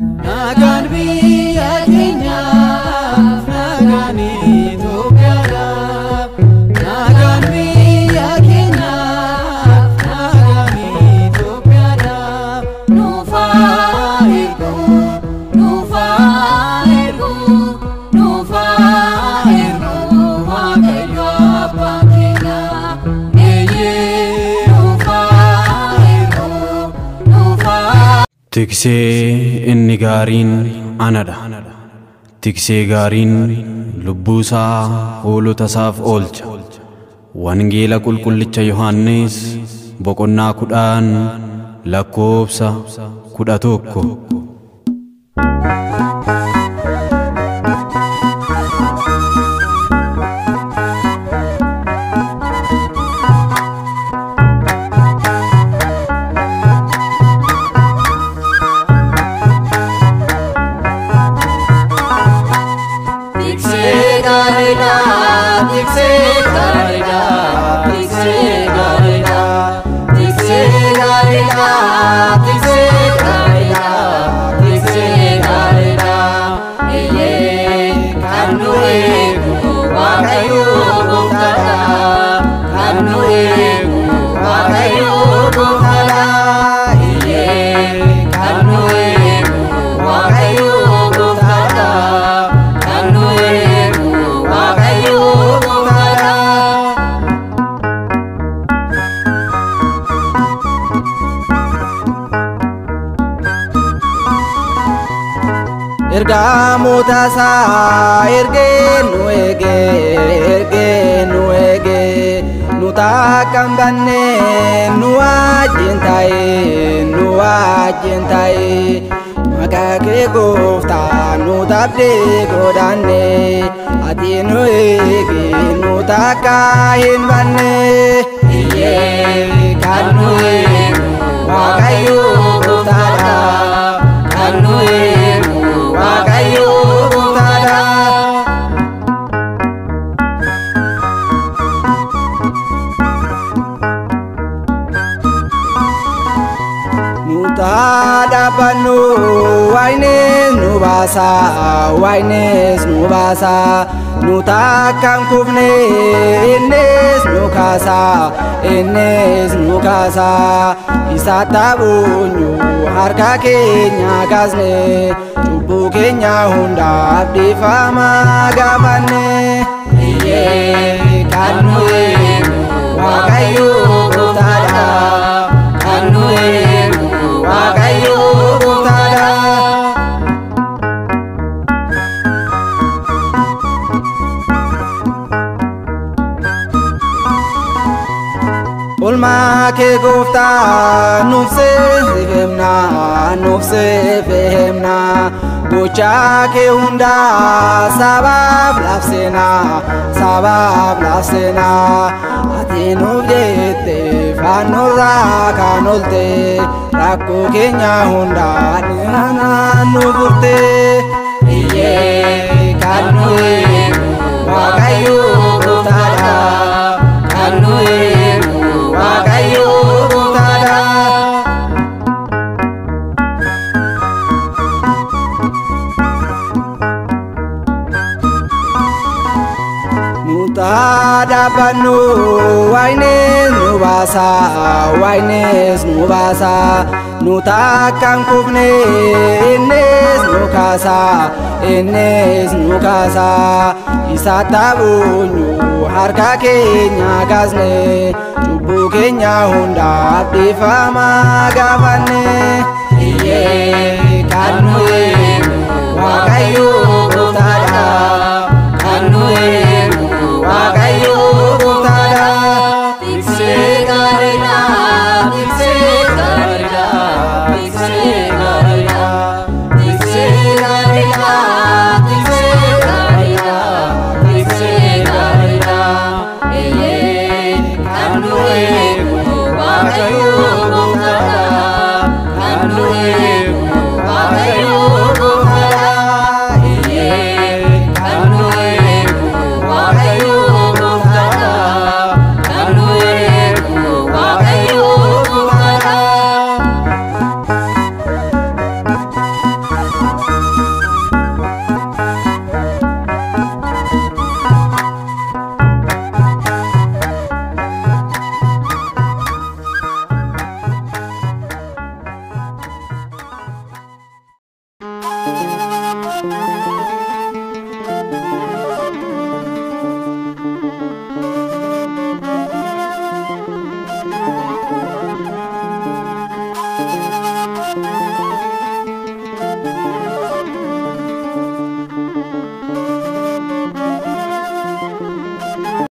Nagaan biyya keenyaaf, nagaan Itoophiyaadhaaf. Nagaan biyya keenyaaf, nagaan Itoophiyaadhaaf. Nuuf haa ergu, nuuf haa ergu, nuuf haa ergu Waaqayyo Abbaan keenya. Eeyyee nuuf haa ergu, nuuf haa. Tiksee inni gaariin anadha. Tiksee gaariin lubbuu isaa hoolota isaaf oolcha. Wangeela qulqullicha Yohaannis boqonnaa 10 lakkoofsa 11. Ergamoota isaa ergee nu eegee nu takkaan bannee nu wajjin taa'ee maqaa kee Gooftaa nu taabdee godaannee ati nu eegee nu takkaa hin bannee. Iyyee kan nu eegu Waaqayyo Gooftaadha, kan nu eegu Waaqayyo Gooftaadha. Dhaabbannu waayines nu baasa nu takkaan kufne innis nu kaasa isa taabunyu harka keenya kaasne cubbuu keenya hundaaf dhiifama gaafanne. Iyyee kan nu eegu Waaqayyo Gooftaadha, kan nu eegu Waaqayyo Gooftaadha. Oolmaa kee Gooftaa nuuf seefemna gochaa kee hundaa sabaaf laafsena ati nuuf jette fannoorraa kan oolte rakkoo keenya hundaa dhiyaanaan nu furte. Iyyee kan nu eegu Waaqayyo Gooftaadha, kan nu eegu Waaqayyo Gooftaadha. Dhaabbannu waayines nu baasa nu takkaan kufne innis nu kaasa isa taabunyu harka keenya kaasne cubbuu keenya hundaaf dhiifama gaafanne. Iyyee